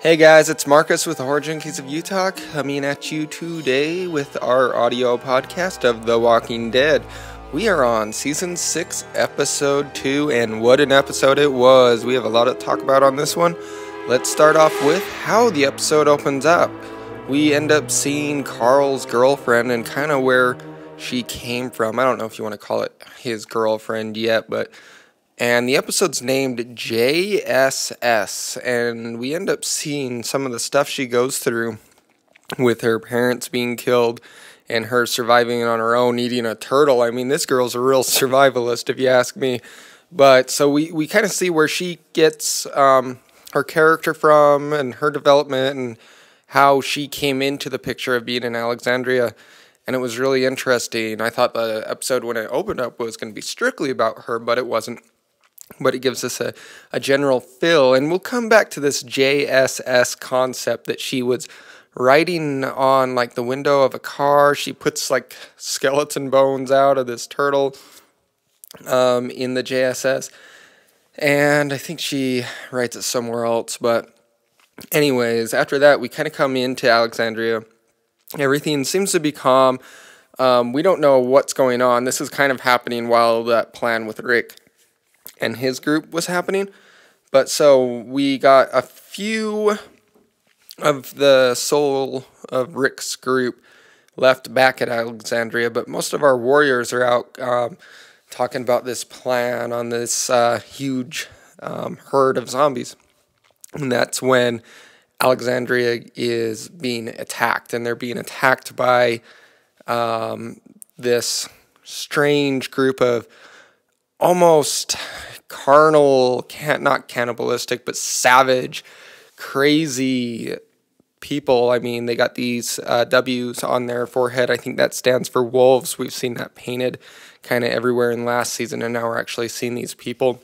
Hey guys, it's Marcus with the Horror Junkies of Utah coming at you today with our audio podcast of The Walking Dead. We are on Season 6, Episode 2, and what an episode it was. We have a lot to talk about on this one. Let's start off with how the episode opens up. We end up seeing Carl's girlfriend and kind of where she came from. I don't know if you want to call it his girlfriend yet, and the episode's named JSS, and we end up seeing some of the stuff she goes through with her parents being killed and her surviving on her own, eating a turtle. I mean, this girl's a real survivalist, if you ask me. But so we kind of see where she gets her character from and her development and how she came into the picture of being in Alexandria. And it was really interesting. I thought the episode when it opened up was going to be strictly about her, but it wasn't. But it gives us a general feel. And we'll come back to this JSS concept that she was writing on like the window of a car. She puts like skeleton bones out of this turtle in the JSS. And I think she writes it somewhere else. But anyways, after that, we kind of come into Alexandria. Everything seems to be calm. We don't know what's going on. This is kind of happening while that plan with Rick and his group was happening. But so we got a few of the soul of Rick's group left back at Alexandria, but most of our warriors are out talking about this plan on this huge herd of zombies. And that's when Alexandria is being attacked, and they're being attacked by this strange group of almost carnal, not cannibalistic, but savage, crazy people. I mean, they got these W's on their forehead. I think that stands for wolves. We've seen that painted kind of everywhere in last season, and now we're actually seeing these people.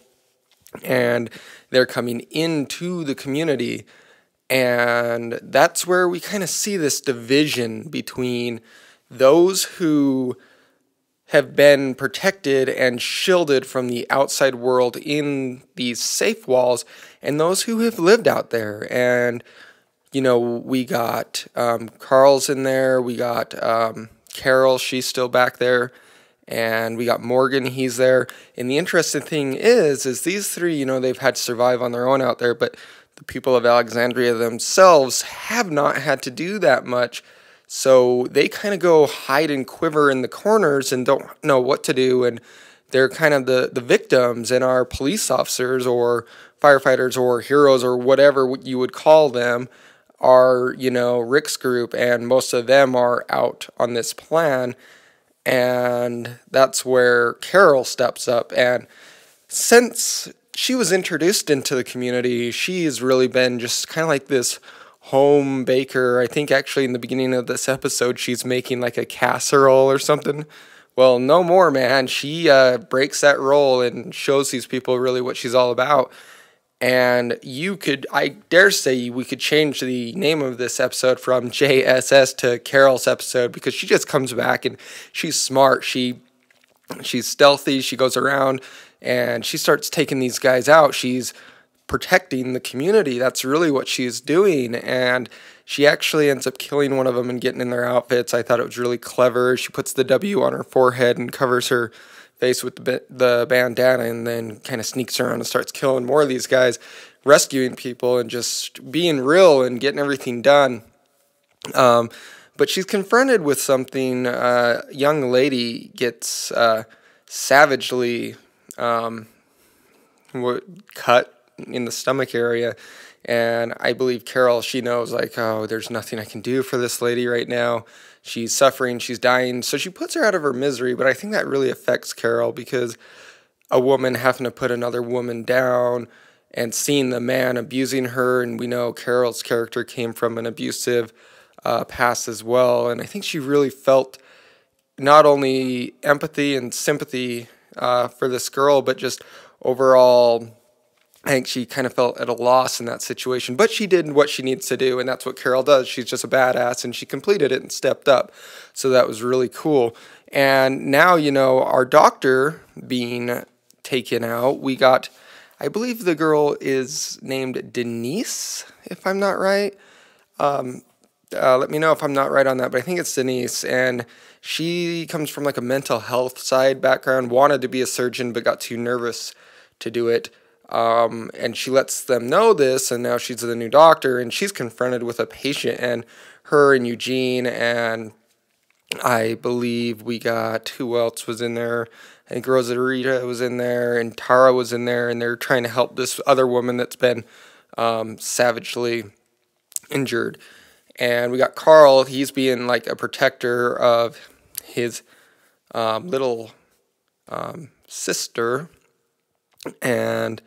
And they're coming into the community, and that's where we kind of see this division between those who have been protected and shielded from the outside world in these safe walls, and those who have lived out there. And, you know, we got Carl's in there, we got Carol, she's still back there, and we got Morgan, he's there. And the interesting thing is these three, you know, they've had to survive on their own out there, but the people of Alexandria themselves have not had to do that much. So they kind of go hide and quiver in the corners and don't know what to do. And they're kind of the victims, and our police officers or firefighters or heroes or whatever you would call them are, you know, Rick's group. And most of them are out on this plan. And that's where Carol steps up. And since she was introduced into the community, she's really been just kind of like this home baker. I think actually in the beginning of this episode she's making like a casserole or something. Well, no more, man. She breaks that role and shows these people really what she's all about. And I dare say we could change the name of this episode from JSS to Carol's episode, because she just comes back and she's smart. She's stealthy. She goes around and she starts taking these guys out. She's protecting the community. That's really what she's doing. And she actually ends up killing one of them and getting in their outfits. I thought it was really clever. She puts the W on her forehead and covers her face with the bandana, and then kind of sneaks around and starts killing more of these guys, rescuing people and just being real and getting everything done. But she's confronted with something. A young lady gets savagely cut in the stomach area, and I believe Carol, she knows like, oh, there's nothing I can do for this lady right now. She's suffering, she's dying, so she puts her out of her misery. But I think that really affects Carol, because a woman having to put another woman down and seeing the man abusing her, and we know Carol's character came from an abusive past as well, and I think she really felt not only empathy and sympathy for this girl, but just overall I think she kind of felt at a loss in that situation, but she did what she needs to do, and that's what Carol does. She's just a badass, and she completed it and stepped up, so that was really cool. And now, you know, our doctor being taken out, we got I believe the girl is named Denise, if I'm not right. Let me know if I'm not right on that, but I think it's Denise, and she comes from like a mental health side background, wanted to be a surgeon, but got too nervous to do it. And she lets them know this, and now she's the new doctor, and she's confronted with a patient, and her and Eugene, and I believe we got, who else was in there? I think Rosarita was in there, and Tara was in there, and they're trying to help this other woman that's been savagely injured. And we got Carl, he's being like a protector of his little sister, and,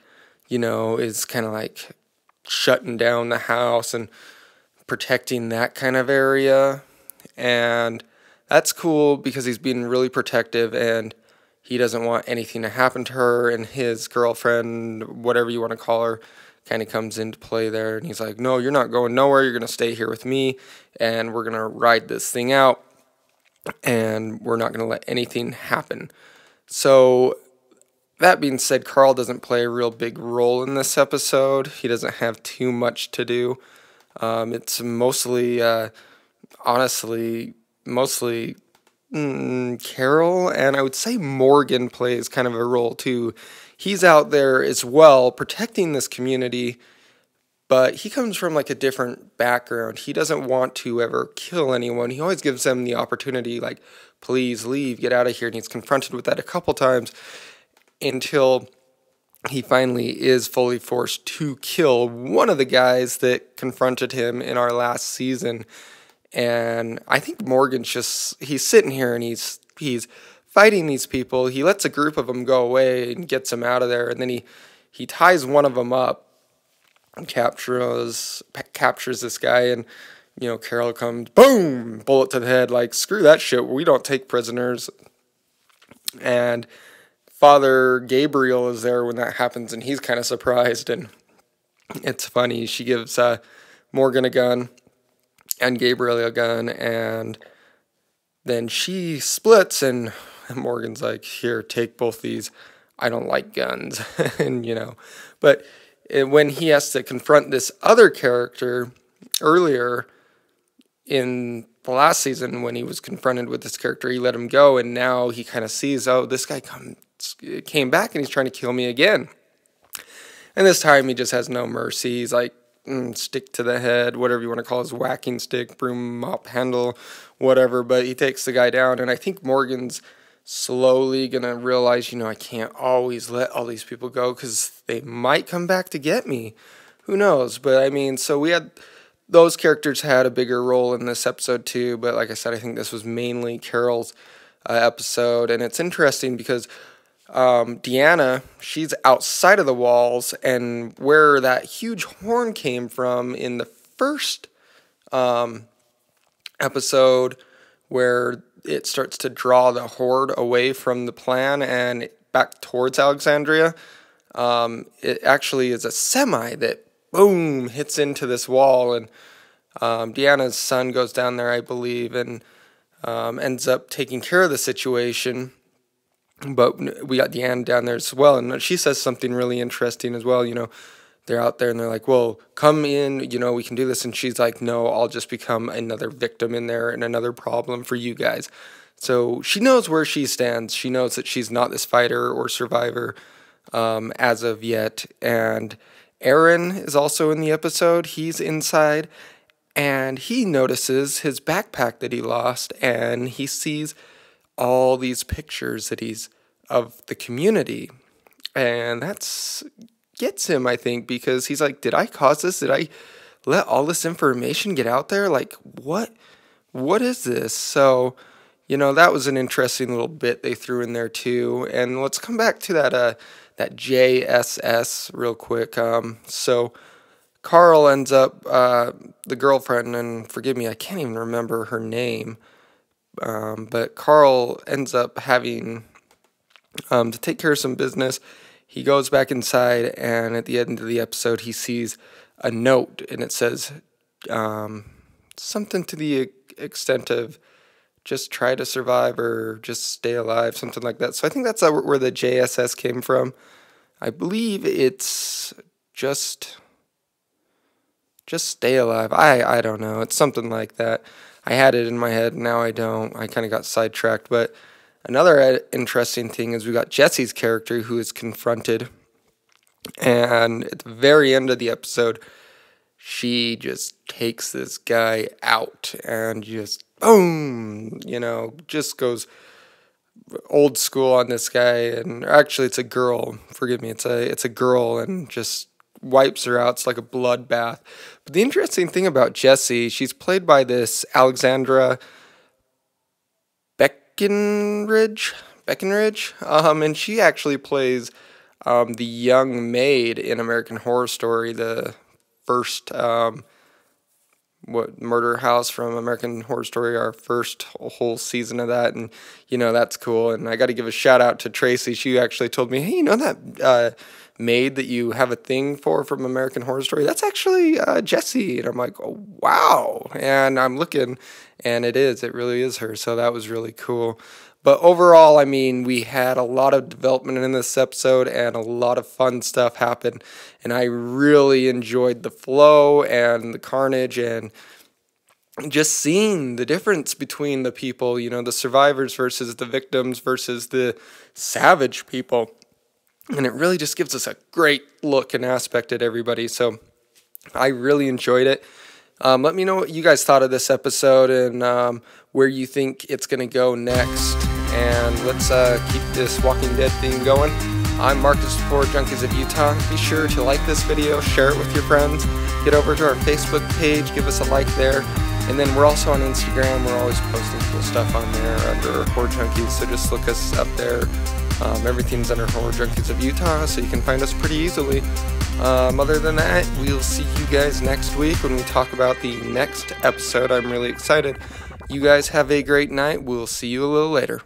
is kind of like shutting down the house and protecting that kind of area. And that's cool because he's being really protective and he doesn't want anything to happen to her. And his girlfriend, whatever you want to call her, kind of comes into play there. And he's like, no, you're not going nowhere. You're going to stay here with me and we're going to ride this thing out and we're not going to let anything happen. So that being said, Carl doesn't play a real big role in this episode. He doesn't have too much to do. It's mostly, honestly, Carol, and I would say Morgan plays kind of a role too. He's out there as well protecting this community, but he comes from like a different background. He doesn't want to ever kill anyone. He always gives them the opportunity, like, please leave, get out of here. And he's confronted with that a couple times until he finally is fully forced to kill one of the guys that confronted him in our last season. And I think Morgan's he's sitting here and he's fighting these people. He lets a group of them go away and gets them out of there. And then he ties one of them up and captures this guy. And, Carol comes, boom, bullet to the head. Like, screw that shit. We don't take prisoners. And Father Gabriel is there when that happens, and he's kind of surprised, and it's funny. She gives Morgan a gun and Gabriel a gun, and then she splits, and Morgan's like, here, take both these. I don't like guns, and, But when he has to confront this other character earlier in the last season, when he was confronted with this character, he let him go, and now he kind of sees, oh, this guy came back and he's trying to kill me again. And this time he just has no mercy. He's like, stick to the head, whatever you want to call his whacking stick, broom, mop handle, whatever. But he takes the guy down. And I think Morgan's slowly going to realize, I can't always let all these people go because they might come back to get me. Who knows? But I mean, so those characters had a bigger role in this episode too. But like I said, I think this was mainly Carol's episode. And it's interesting because Deanna, she's outside of the walls, and where that huge horn came from in the first episode, where it starts to draw the horde away from the plan and back towards Alexandria, it actually is a semi that, boom, hits into this wall, and Deanna's son goes down there, I believe, and ends up taking care of the situation. But we got Deanna down there as well, and she says something really interesting as well. They're out there and they're like, well, come in, we can do this. And she's like, no, I'll just become another victim in there and another problem for you guys. So she knows where she stands. She knows that she's not this fighter or survivor as of yet. And Aaron is also in the episode. He's inside, and he notices his backpack that he lost, and he sees all these pictures that he's of the community, and that's gets him, I think, because he's like, did I cause this? Did I let all this information get out there? Like, what is this? So, that was an interesting little bit they threw in there too. And let's come back to that JSS real quick. So Carl ends up, the girlfriend, and forgive me, I can't even remember her name, but Carl ends up having to take care of some business. He goes back inside, and at the end of the episode, he sees a note, and it says something to the extent of just try to survive or just stay alive, something like that. So I think that's where the JSS came from. I believe it's just Stay Alive. I don't know. It's something like that. I had it in my head. Now I don't. I kind of got sidetracked. But another interesting thing is we got Jesse's character who is confronted. And at the very end of the episode, she just takes this guy out and just boom, just goes old school on this guy. And actually, it's a girl. Forgive me. It's a girl, and just wipes her out. It's like a bloodbath. But the interesting thing about Jessie, she's played by this Alexandra Beckenridge, and she actually plays the young maid in American Horror Story, the first Murder House from American Horror Story, our first whole season of that. And that's cool. And I got to give a shout out to Tracy. She actually told me, hey, that maid that you have a thing for from American Horror Story, that's actually Jessie. And I'm like, oh, wow. And I'm looking, and it really is her. So that was really cool. But overall, I mean, we had a lot of development in this episode, and a lot of fun stuff happened. And I really enjoyed the flow and the carnage, and just seeing the difference between the people, the survivors versus the victims versus the savage people. And it really just gives us a great look and aspect at everybody. So I really enjoyed it. Let me know what you guys thought of this episode, and where you think it's going to go next. And let's keep this Walking Dead thing going. I'm Marcus for Junkies of Utah. Be sure to like this video, share it with your friends, get over to our Facebook page, give us a like there. And then we're also on Instagram. We're always posting cool stuff on there under Horror Junkies, so just look us up there. Everything's under Horror Junkies of Utah, so you can find us pretty easily. Other than that, we'll see you guys next week when we talk about the next episode. I'm really excited. You guys have a great night. We'll see you a little later.